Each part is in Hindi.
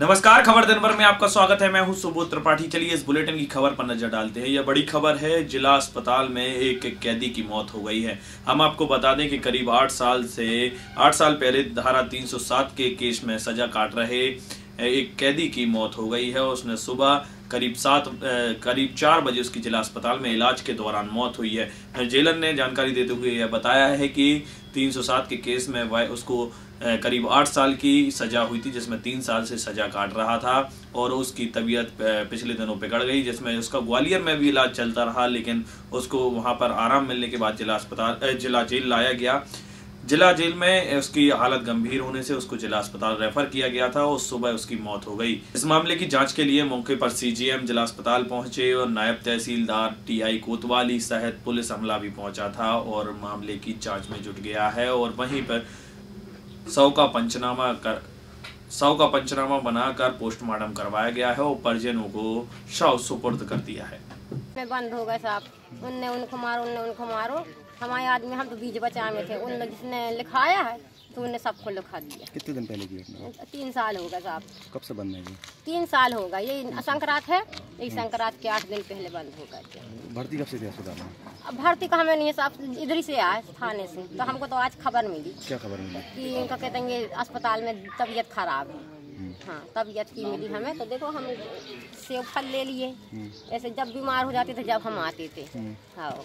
नमस्कार, खबर दिन भर में आपका स्वागत है। मैं हूं सुबोध त्रिपाठी। चलिए इस बुलेटिन की खबर पर नजर डालते हैं। यह बड़ी खबर है। जिला अस्पताल में एक कैदी की मौत हो गई है। हम आपको बता दें कि करीब 8 साल पहले धारा 307 के केस में सजा काट रहे एक कैदी की मौत हो गई है। उसने सुबह करीब 4 बजे उसकी जिला अस्पताल में इलाज के दौरान मौत हुई है। जेलर ने जानकारी देते हुए यह बताया है कि 307 के केस में वह उसको करीब 8 साल की सजा हुई थी, जिसमें 3 साल से सजा काट रहा था और उसकी तबीयत पिछले दिनों बिगड़ गई, जिसमें उसका ग्वालियर में भी इलाज चलता रहा, लेकिन उसको वहां पर आराम मिलने के बाद जिला जेल लाया गया। जिला जेल में उसकी हालत गंभीर होने से उसको जिला अस्पताल रेफर किया गया था और सुबह उसकी मौत हो गई। इस मामले की जांच के लिए मौके पर सीजीएम जिला अस्पताल पहुंचे और नायब तहसीलदार टीआई कोतवाली सहित पुलिस अमला भी पहुंचा था और मामले की जांच में जुट गया है। और वहीं पर शव का पंचनामा बनाकर पोस्टमार्टम करवाया गया है और परिजनों को शव सुपुर्द कर दिया है। बंद हो गए साहब, उनने उनको मारो। हमारे आदमी, हम तो बीच बचा में थे, उन जिसने लिखाया है तो उनने सबको लिखा दिया। कितने दिन पहले की घटना? 3 साल हो गए साहब। कब से बंद है ये? 3 साल हो गए। ये संक्रांत है, एक संक्रांत के 8 दिन पहले बंद हो गए। भर्ती कब से थे अस्पताल में? अब भर्ती का हमें नहीं साहब, इधर ही से आए थाने से, तो हमको तो आज खबर मिली। क्या खबर मिली? कि इनका कहते हैं अस्पताल में तबीयत खराब है। हाँ, तबीयत की मिली हमें, तो देखो हम सेब फल ले लिए। ऐसे जब बीमार हो जाते थे, जब हम आते थे। हाँ,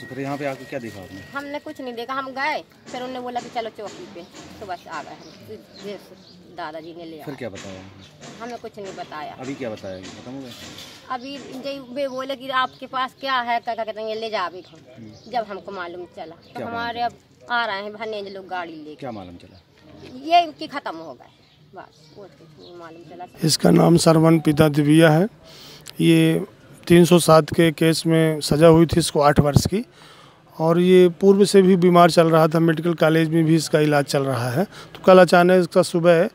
फिर यहाँ पे आके क्या देखा आपने? हमने कुछ नहीं देखा, हम गए, फिर उन्होंने बोला कि चलो चौकी पे, तो बस आ गए हम। दादाजी ने लिया। फिर क्या बताया? हमें कुछ नहीं बताया। अभी क्या बताया? खत्म हो गया? अभी वे बोले कि आपके पास क्या है, क्या कहते हैं, ले जावे। जब हमको मालूम चला तो हमारे अब आ रहे हैं भनेज लोग गाड़ी लेके। क्या मालूम चला? ये इनकी खत्म हो गए, बस वो मालूम चला। इसका नाम सरवन पिता दिव्या है। ये 307 के केस में सज़ा हुई थी इसको 8 वर्ष की, और ये पूर्व से भी बीमार चल रहा था। मेडिकल कॉलेज में भी इसका इलाज चल रहा है। तो कल अचानक इसका सुबह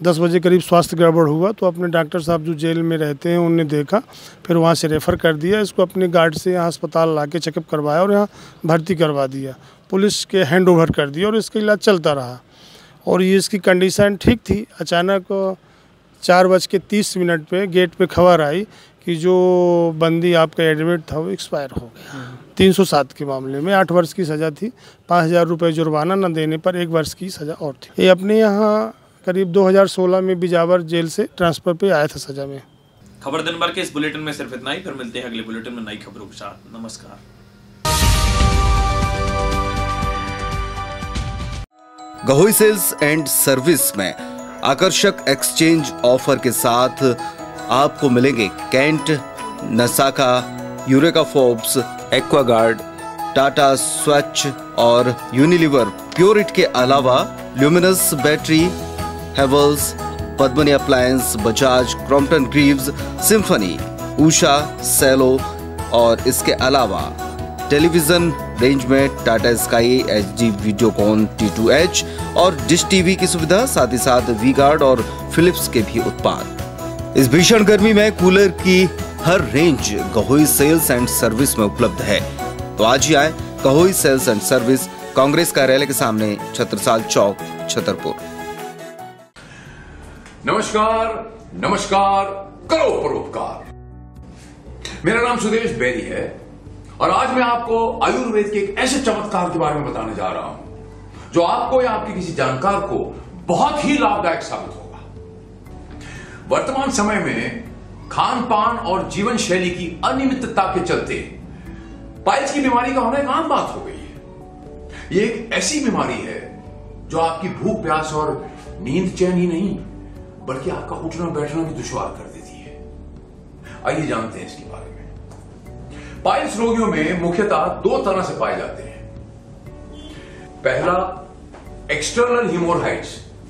10 बजे करीब स्वास्थ्य गड़बड़ हुआ, तो अपने डॉक्टर साहब जो जेल में रहते हैं उनने देखा, फिर वहाँ से रेफ़र कर दिया। इसको अपने गार्ड से यहाँ अस्पताल ला के चेकअप करवाया और यहाँ भर्ती करवा दिया। पुलिस के हैंड ओवर कर दिया और इसका इलाज चलता रहा और ये इसकी कंडीशन ठीक थी। अचानक 4:30 पे गेट पे खबर आई कि जो बंदी आपका एडमिट था वो एक्सपायर हो गया। 307 के मामले में 8 वर्ष की सज़ा थी। 5,000 रुपये जुर्माना न देने पर 1 वर्ष की सज़ा और थी। ये अपने यहाँ करीब 2016 में बिजावर जेल से ट्रांसफ़र पे आया था सज़ा में। खबर दिन भर के इस बुलेटिन में सिर्फ इतना ही। फिर मिलते हैं अगले बुलेटिन में नई खबरों के साथ। नमस्कार। गहोई सेल्स एंड सर्विस में आकर्षक एक्सचेंज ऑफर के साथ आपको मिलेंगे Kent, Nasaka, Eureka Forbes, Aquaguard, Tata Swach और यूनिलीवर प्योरिट के अलावा Luminous battery, Havells, Padmini appliance, Bajaj, Crompton Greaves, Symphony, Usha, Cello और इसके अलावा टेलीविजन रेंज में Tata sky, HD Videocon T2H और डिश टीवी की सुविधा, साथ ही साथ वी-गार्ड और फिलिप्स के भी उत्पाद। इस भीषण गर्मी में कूलर की हर range Gahoi sales and service में उपलब्ध है। तो आज ही आए Gahoi sales and service, Congress कार्यालय के सामने, छत्रसाल चौक, छतरपुर। नमस्कार, करो परोपकार। मेरा नाम सुदेश बेरी है और आज मैं आपको आयुर्वेद के एक ऐसे चमत्कार के बारे में बताने जा रहा हूं जो आपको या आपके किसी जानकार को बहुत ही लाभदायक साबित होगा। वर्तमान समय में खान पान और जीवन शैली की अनियमितता के चलते पाइल्स की बीमारी का होना एक आम बात हो गई है। ये एक ऐसी बीमारी है जो आपकी भूख, प्यास और नींद चैन ही नहीं, बल्कि आपका उठना बैठना भी दुश्वार कर देती है। आइए जानते हैं इसके बारे में। पाइल्स रोगियों में मुख्यतः 2 तरह से पाए जाते हैं। पहला, एक्सटर्नल हिमोरहाइड्स,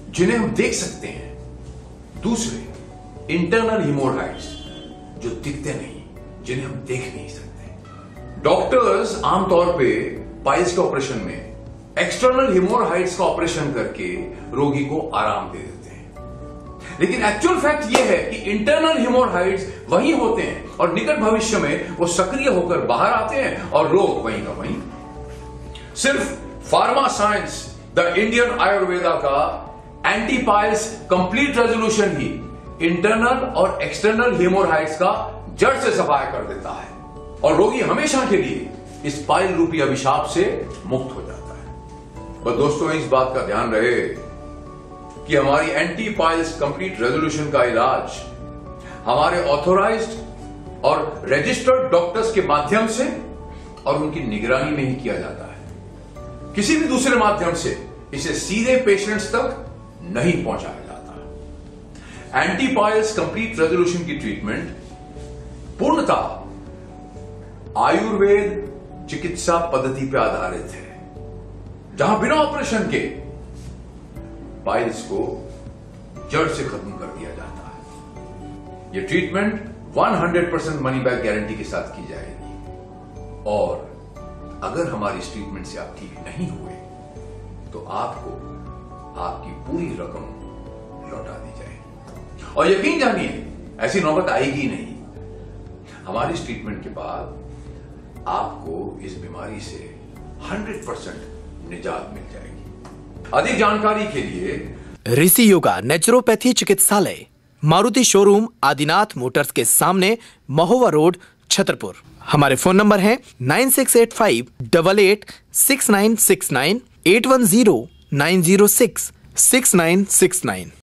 जिन्हें हम देख सकते हैं। दूसरे, इंटरनल हिमोरहाइड्स, जो दिखते नहीं, जिन्हें हम देख नहीं सकते। डॉक्टर्स आमतौर पे पाइल्स के ऑपरेशन में एक्सटर्नल हिमोरहाइड्स का ऑपरेशन करके रोगी को आराम दे देते हैं, लेकिन एक्चुअल फैक्ट यह है कि इंटरनल हिमोरहाइड्स वहीं होते हैं और निकट भविष्य में वो सक्रिय होकर बाहर आते हैं और रोग वहीं का वहीं। सिर्फ pharma science, the Indian Ayurveda का एंटीपाइल्स कंप्लीट रेजोल्यूशन ही इंटरनल और एक्सटर्नल हेमोरहाइड्स का जड़ से सफाया कर देता है और रोगी हमेशा के लिए इस पाइल रूपी अभिशाप से मुक्त हो जाता है। पर दोस्तों, इस बात का ध्यान रहे कि हमारी एंटीपाइल्स कंप्लीट रेजोल्यूशन का इलाज हमारे ऑथोराइज्ड और रजिस्टर्ड डॉक्टर्स के माध्यम से और उनकी निगरानी में ही किया जाता है। किसी भी दूसरे माध्यम से इसे सीधे पेशेंट्स तक नहीं पहुंचाया जाता। एंटीपाइल्स कंप्लीट रेजोल्यूशन की ट्रीटमेंट पूर्णतः आयुर्वेद चिकित्सा पद्धति पर आधारित है, जहां बिना ऑपरेशन के पाइल्स को जड़ से खत्म कर दिया जाता है। यह ट्रीटमेंट 100% मनी बैक गारंटी के साथ की जाएगी और अगर हमारी इस ट्रीटमेंट से आप ठीक नहीं हुए तो आपको आपकी पूरी रकम लौटा दी जाएगी। और यकीन जानिए, ऐसी नौबत आएगी नहीं। हमारी इस ट्रीटमेंट के बाद आपको इस बीमारी से 100% निजात मिल जाएगी। अधिक जानकारी के लिए ऋषि योगा नेचुरोपैथी चिकित्सालय, मारुति शोरूम, आदिनाथ मोटर्स के सामने, महोवा रोड, छतरपुर। हमारे फोन नंबर हैं 9685 88 6969, 810 906 6969।